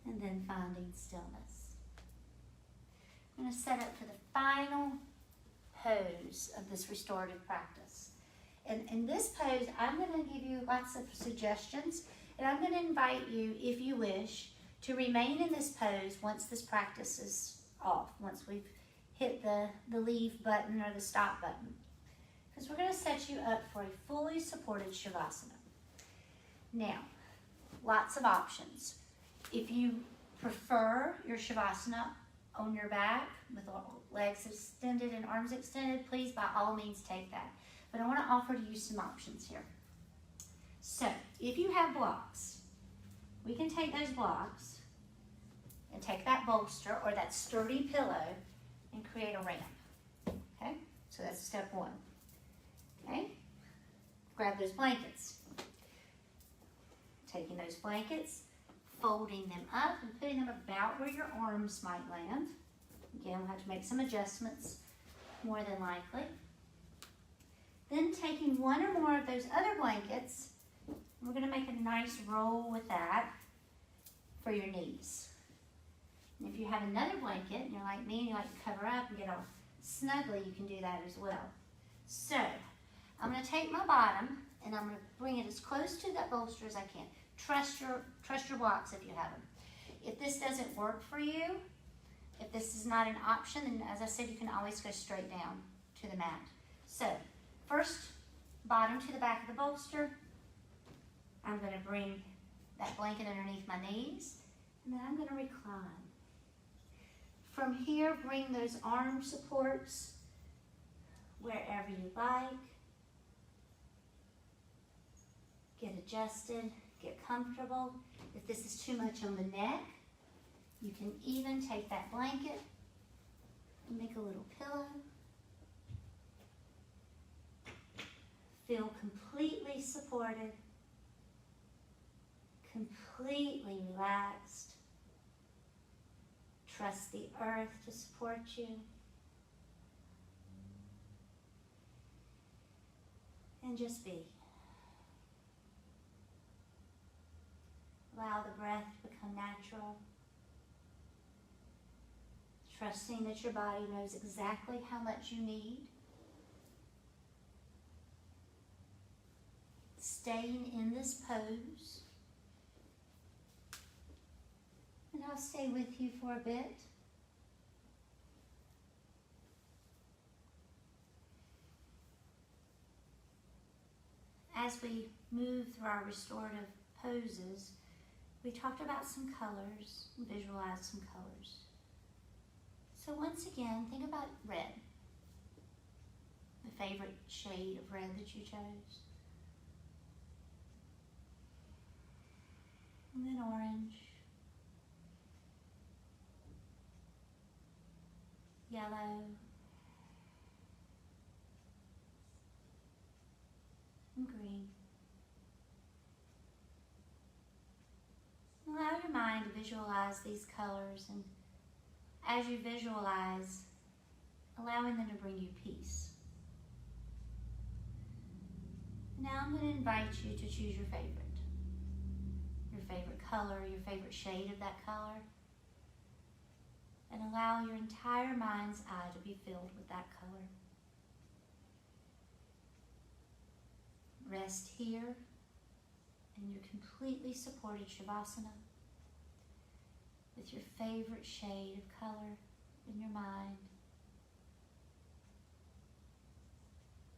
And then finding stillness. I'm going to set up for the final pose of this restorative practice. And in this pose, I'm going to give you lots of suggestions, and I'm going to invite you, if you wish, to remain in this pose once this practice is off, once we've hit the leave button or the stop button. Because we're going to set you up for a fully supported Shavasana. Now, lots of options. If you prefer your Shavasana on your back with legs extended and arms extended, please by all means take that. But I want to offer to you some options here. So, if you have blocks, we can take those blocks and take that bolster or that sturdy pillow and create a ramp. Okay? So that's step one. Okay? Grab those blankets. Taking those blankets, folding them up and putting them about where your arms might land. Again, we'll have to make some adjustments, more than likely. Then taking one or more of those other blankets, we're going to make a nice roll with that for your knees. And if you have another blanket, and you're like me, and you like to cover up and get all snuggly, you can do that as well. So, I'm going to take my bottom, and I'm going to bring it as close to that bolster as I can. Trust your blocks if you have them. If this doesn't work for you, if this is not an option, then as I said, you can always go straight down to the mat. So, first, bottom to the back of the bolster. I'm going to bring that blanket underneath my knees, and then I'm going to recline. From here, bring those arm supports wherever you like. Get adjusted, get comfortable. If this is too much on the neck, you can even take that blanket and make a little pillow. Feel completely supported, completely relaxed. Trust the earth to support you. And just be. Allow the breath to become natural. Trusting that your body knows exactly how much you need. Staying in this pose. And I'll stay with you for a bit. As we move through our restorative poses, we talked about some colors, visualize some colors. So once again, think about red, the favorite shade of red that you chose. And then orange, yellow, and green. Allow your mind to visualize these colors, and as you visualize, allowing them to bring you peace. Now I'm going to invite you to choose your favorite color, your favorite shade of that color, and allow your entire mind's eye to be filled with that color. Rest here in your completely supported Shavasana with your favorite shade of color in your mind.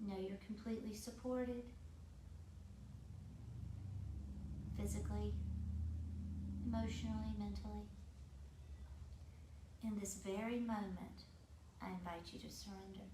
Know you're completely supported, physically, emotionally, mentally. In this very moment, I invite you to surrender.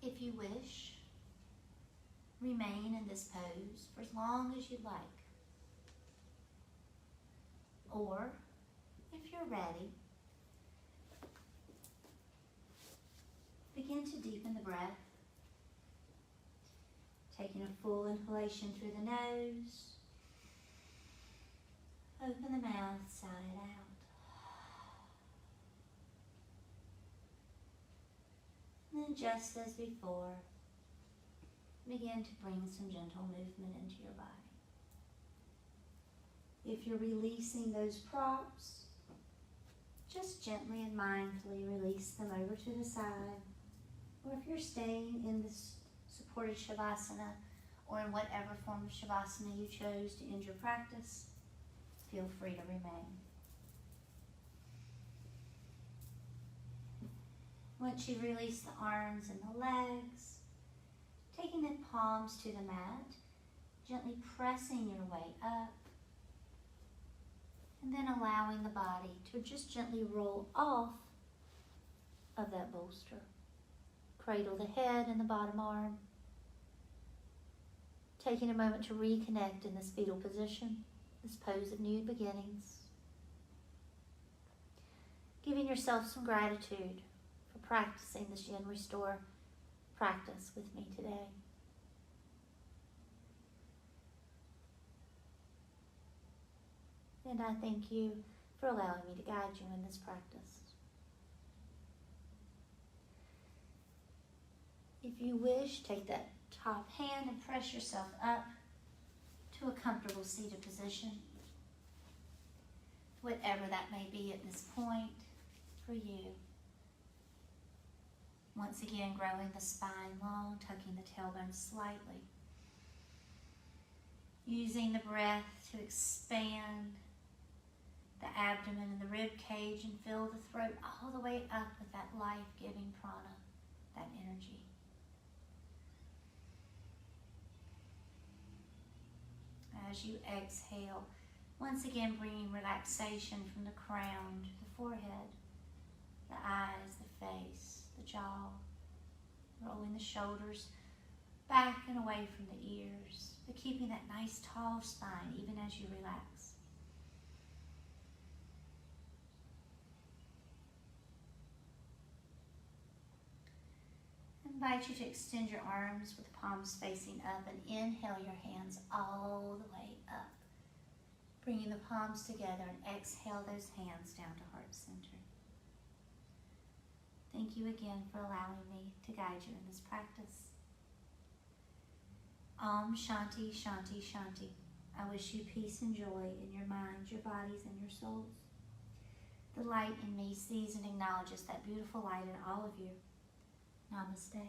If you wish, remain in this pose for as long as you'd like. Or, if you're ready, begin to deepen the breath, taking a full inhalation through the nose. Open the mouth, sigh it out. And then just as before, begin to bring some gentle movement into your body. If you're releasing those props, just gently and mindfully release them over to the side. Or if you're staying in this supported Shavasana or in whatever form of Shavasana you chose to end your practice, feel free to remain. Once you release the arms and the legs, taking the palms to the mat, gently pressing your way up, and then allowing the body to just gently roll off of that bolster. Cradle the head and the bottom arm, taking a moment to reconnect in this fetal position, this pose of new beginnings. Giving yourself some gratitude for practicing this Yin Restore practice with me today. And I thank you for allowing me to guide you in this practice. If you wish, take that top hand and press yourself up to a comfortable seated position, whatever that may be at this point for you. Once again, growing the spine long, tucking the tailbone slightly. Using the breath to expand the abdomen and the rib cage and fill the throat all the way up with that life-giving prana, that energy. As you exhale, once again bringing relaxation from the crown to the forehead, the eyes, the face, the jaw, rolling the shoulders back and away from the ears, but keeping that nice tall spine even as you relax. I invite you to extend your arms with palms facing up and inhale your hands all the way up, bringing the palms together, and exhale those hands down to heart center. Thank you again for allowing me to guide you in this practice. Om Shanti, Shanti, Shanti. I wish you peace and joy in your minds, your bodies, and your souls. The light in me sees and acknowledges that beautiful light in all of you. Namaste.